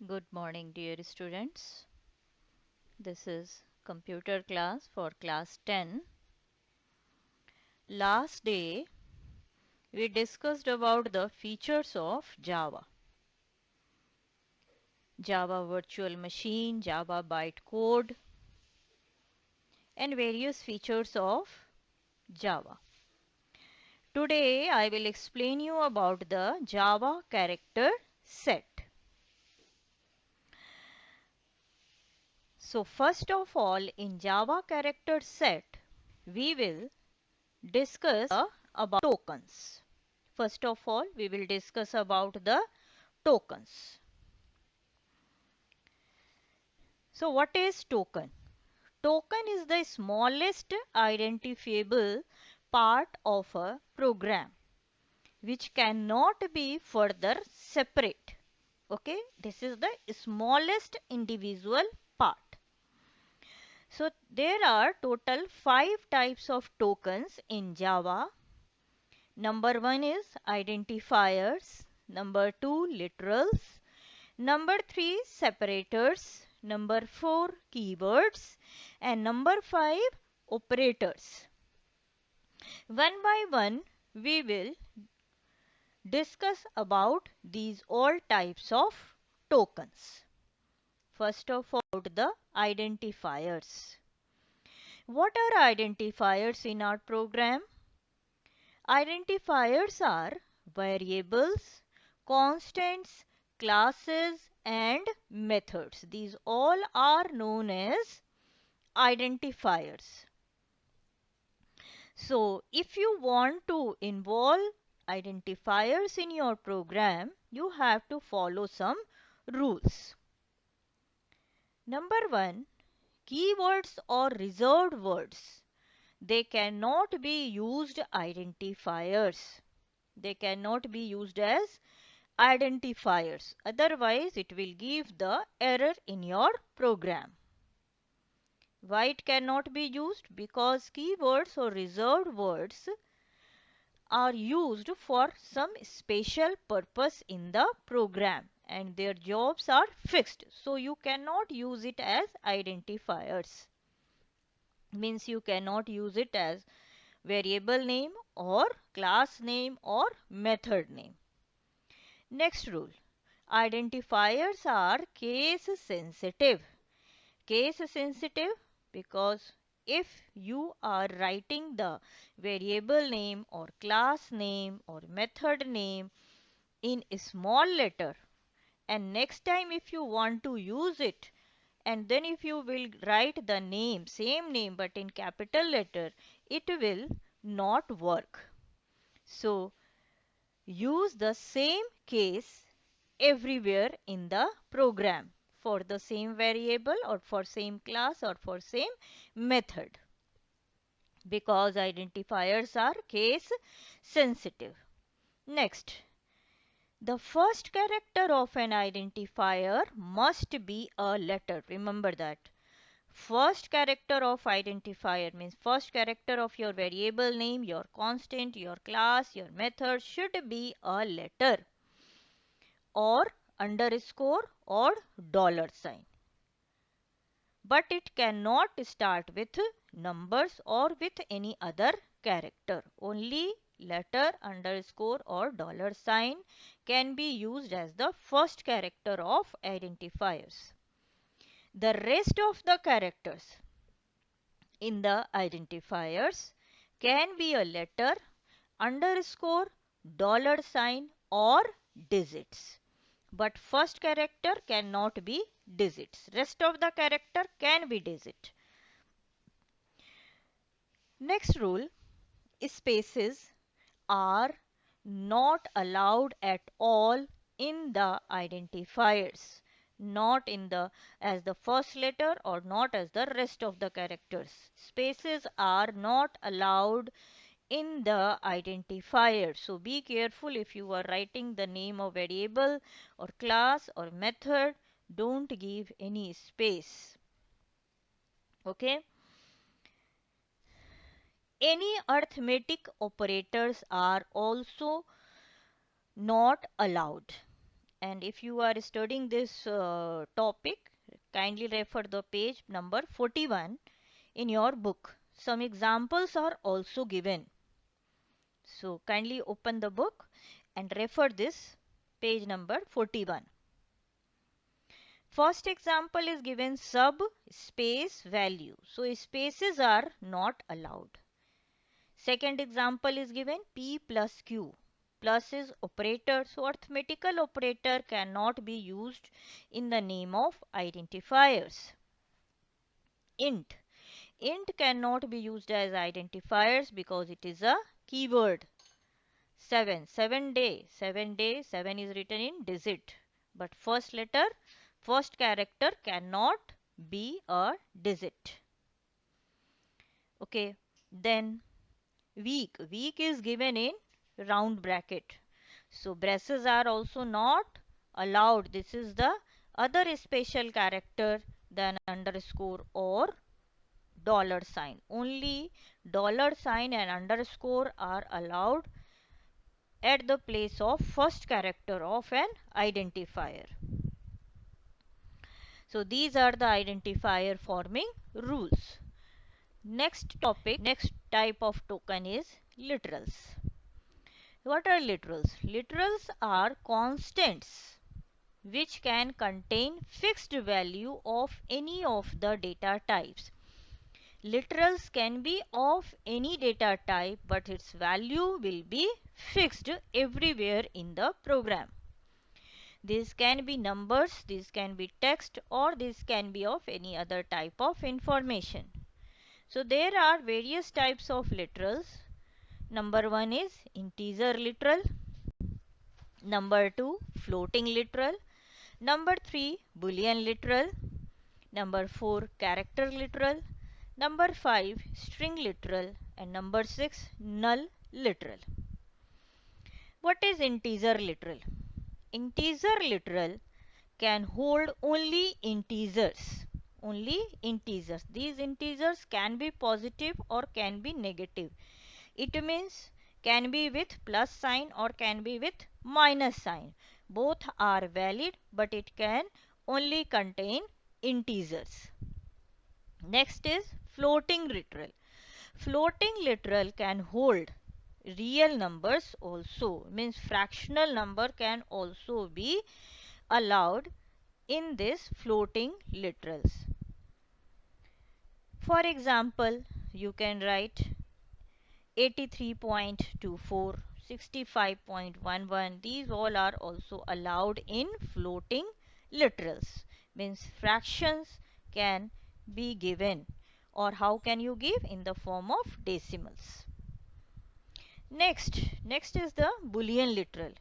Good morning, dear students. This is computer class for class 10. Last day, we discussed about the features of Java. Java Virtual Machine, Java Bytecode, and various features of Java. Today, I will explain you about the Java character set. So, first of all, in Java character set, we will discuss about tokens. First of all, we will discuss about the tokens. So what is token? Token is the smallest identifiable part of a program which cannot be further separate. Okay, this is the smallest individual part. So there are total 5 types of tokens in Java. Number 1 is identifiers, number 2 literals, number 3 separators, number 4 keywords, and number 5 operators. One by one we will discuss about these all types of tokens. First of all, the identifiers. What are identifiers in our program? Identifiers are variables, constants, classes and methods. These all are known as identifiers. So, if you want to involve identifiers in your program, you have to follow some rules. Number 1, keywords or reserved words. They cannot be used identifiers. They cannot be used as identifiers. Otherwise, it will give the error in your program. Why it cannot be used? Because keywords or reserved words are used for some special purpose in the program and their jobs are fixed. So you cannot use it as identifiers. Means you cannot use it as variable name or class name or method name. Next rule. Identifiers are case sensitive. Case sensitive because if you are writing the variable name or class name or method name in a small letter and next time if you want to use it and then if you will write the name, same name but in capital letter, it will not work. So use the same case everywhere in the program for the same variable or for same class or for same method because identifiers are case sensitive. Next, the first character of an identifier must be a letter. Remember that. First character of identifier means first character of your variable name, your constant, your class, your method should be a letter or underscore or dollar sign. But it cannot start with numbers or with any other character. Only letter, underscore or dollar sign can be used as the first character of identifiers. The rest of the characters in the identifiers can be a letter, underscore, dollar sign or digits. But first character cannot be digits. Rest of the character can be digit. Next rule, spaces are not allowed at all in the identifiers. Not in the as the first letter or not as the rest of the characters. Spaces are not allowed in the identifier. So be careful if you are writing the name of variable or class or method, don't give any space. Okay. Any arithmetic operators are also not allowed And if you are studying this topic, kindly refer the page number 41 in your book. Some examples are also given. So kindly open the book and refer this page number 41. First example is given sub space value. So spaces are not allowed. Second example is given P plus Q. Plus is operator. So arithmetical operator cannot be used in the name of identifiers. Int. Int cannot be used as identifiers because it is a keyword. 7. 7 day. 7 day. 7 is written in digit. But first letter, first character cannot be a digit. Okay. Then week. Week is given in round bracket. So braces are also not allowed. This is the other special character than underscore or dollar sign. Only dollar sign and underscore are allowed at the place of first character of an identifier. So these are the identifier forming rules. Next topic, next type of token is literals. What are literals? Literals are constants which can contain fixed value of any of the data types. Literals can be of any data type, but its value will be fixed everywhere in the program. These can be numbers, these can be text, or these can be of any other type of information. So there are various types of literals. Number 1 is integer literal. Number 2, floating literal. Number 3, boolean literal. Number 4, character literal. Number 5, string literal. And number 6, null literal. What is integer literal? Integer literal can hold only integers. Only integers. These integers can be positive or can be negative. It means can be with plus sign or can be with minus sign. Both are valid, but it can only contain integers. Next is floating literal. Floating literal can hold real numbers also. Means fractional number can also be allowed in this floating literals. For example, you can write 83.24, 65.11. These all are also allowed in floating literals. Means fractions can be given, or how can you give? In the form of decimals. Next is the boolean literal.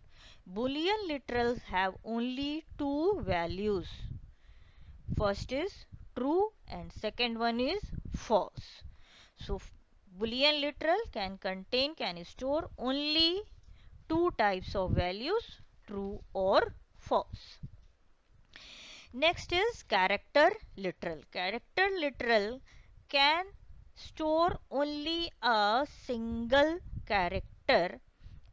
Boolean literals have only two values. First is true and second one is false. So boolean literal can store only two types of values, true or false. Next is character literal. Character literal can store only a single character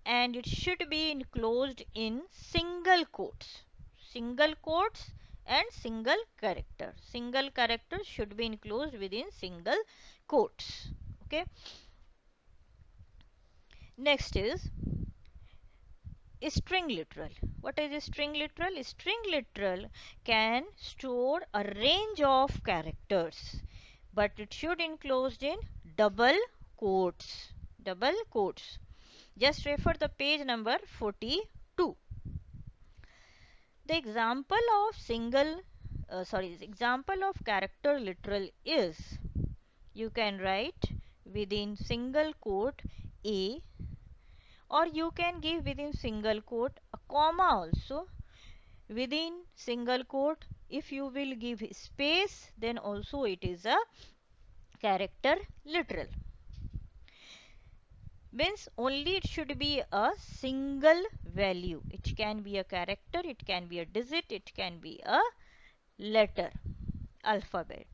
and it should be enclosed in single quotes. Single quotes and single character. Single character should be enclosed within single quotes. Okay. Next is string literal. What is string literal? String literal can store a range of characters, but it should enclosed in double quotes. Double quotes. Just refer the page number 42. The example of example of character literal is you can write within single quote A, or you can give within single quote a comma also. Within single quote, if you will give space, then also it is a character literal. Means only it should be a single value. It can be a character, it can be a digit, it can be a letter, alphabet.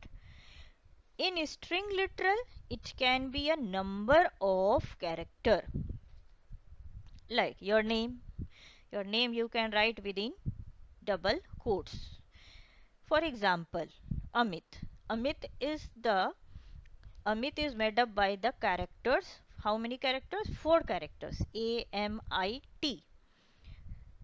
In string literal, it can be a number of character. Like your name. Your name you can write within double quotes. For example, Amit. Amit is the Amit is made up by the characters. How many characters? Four characters. A, M, I, T.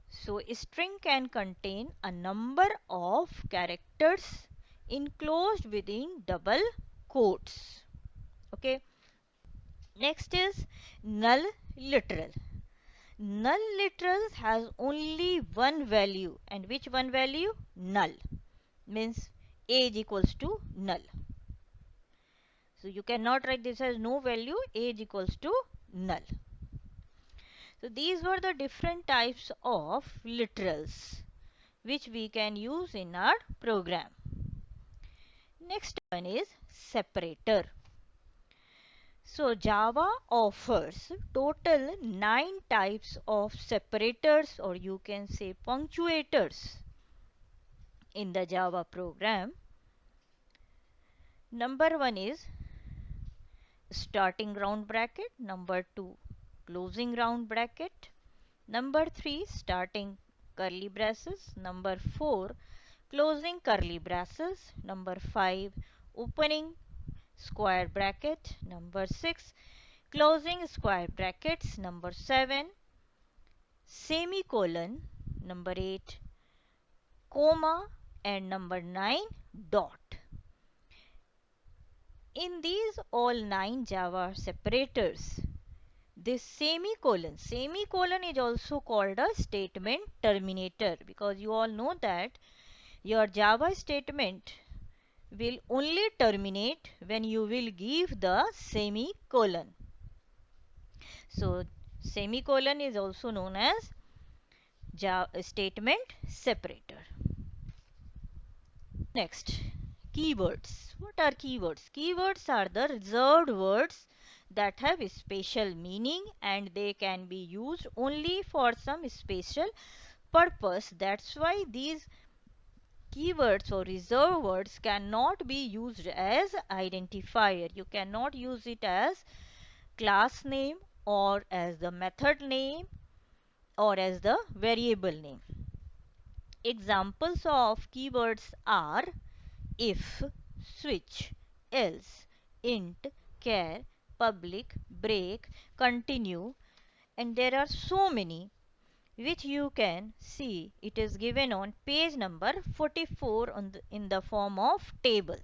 So a string can contain a number of characters enclosed within double quotes. Okay. Next is null literal. Null literal has only one value, and which one value? Null. Means age equals to null. So you cannot write this as no value, age equals to null. So these were the different types of literals which we can use in our program. Next one is separator. So Java offers total 9 types of separators, or you can say punctuators, in the Java program. Number 1 is starting round bracket, number 2 closing round bracket, number 3 starting curly braces, number 4 closing curly braces, number 5 opening square bracket, number 6 closing square brackets, number 7 semicolon, number 8 comma, and number 9 dot. In these all 9 Java separators, this semicolon is also called a statement terminator, because you all know that your Java statement will only terminate when you will give the semicolon. So semicolon is also known as statement separator. Next, keywords. What are keywords? Keywords are the reserved words that have a special meaning, and they can be used only for some special purpose. That's why these keywords or reserved words cannot be used as identifier. You cannot use it as class name or as the method name or as the variable name. Examples of keywords are if, switch, else, int, char, public, break, continue, and there are so many which you can see. It is given on page number 44 in the form of table.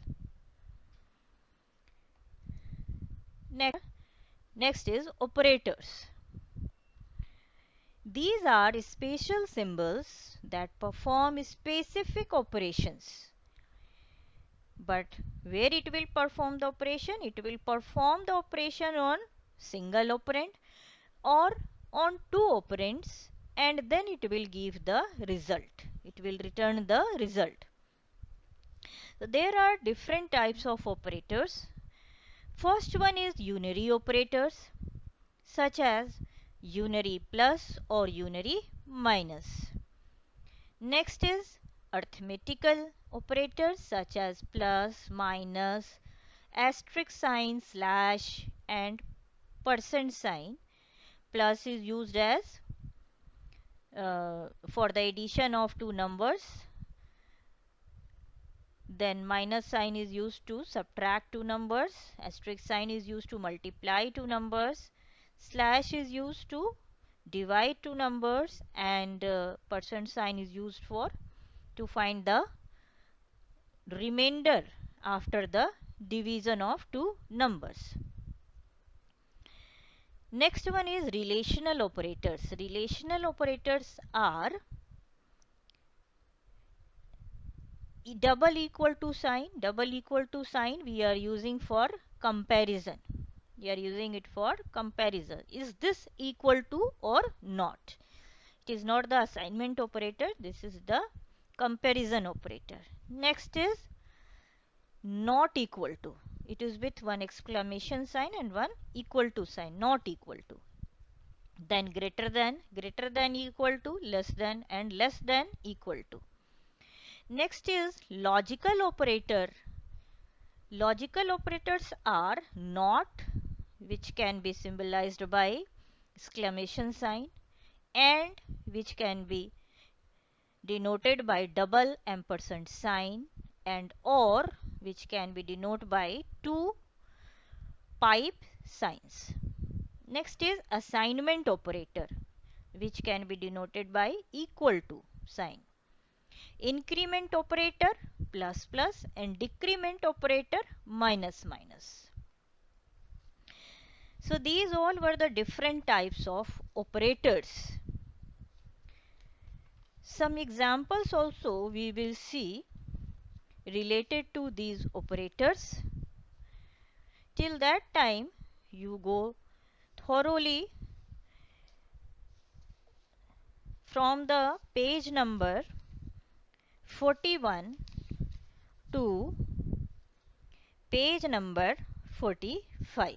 Next is operators. These are special symbols that perform specific operations. But where it will perform the operation? It will perform the operation on single operand or on two operands, and then it will give the result. It will return the result. So there are different types of operators. First one is unary operators, such as unary plus or unary minus. Next is arithmetical operators such as plus, minus, asterisk sign, slash, and percent sign. Plus is used as for the addition of two numbers. Then minus sign is used to subtract two numbers. Asterisk sign is used to multiply two numbers. Slash is used to divide two numbers, and percent sign is used for to find the remainder after the division of two numbers. Next one is relational operators. Relational operators are double equal to sign. Double equal to sign we are using for comparison. We are using it for comparison. Is this equal to or not? It is not the assignment operator. This is the comparison operator. Next is not equal to. It is with one exclamation sign and one equal to sign. Not equal to. Then greater than equal to, less than, and less than equal to. Next is logical operator. Logical operators are not, which can be symbolized by exclamation sign, and, which can be denoted by double ampersand sign, and or, which can be denoted by two pipe signs. Next is assignment operator, which can be denoted by equal to sign. Increment operator plus plus, and decrement operator minus minus. So these all were the different types of operators. Some examples also we will see related to these operators. Till that time, you go thoroughly from the page number 41 to page number 45.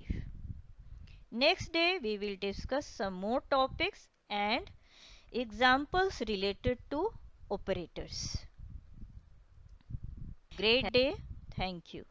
Next day we will discuss some more topics and examples related to operators. Great day. Thank you.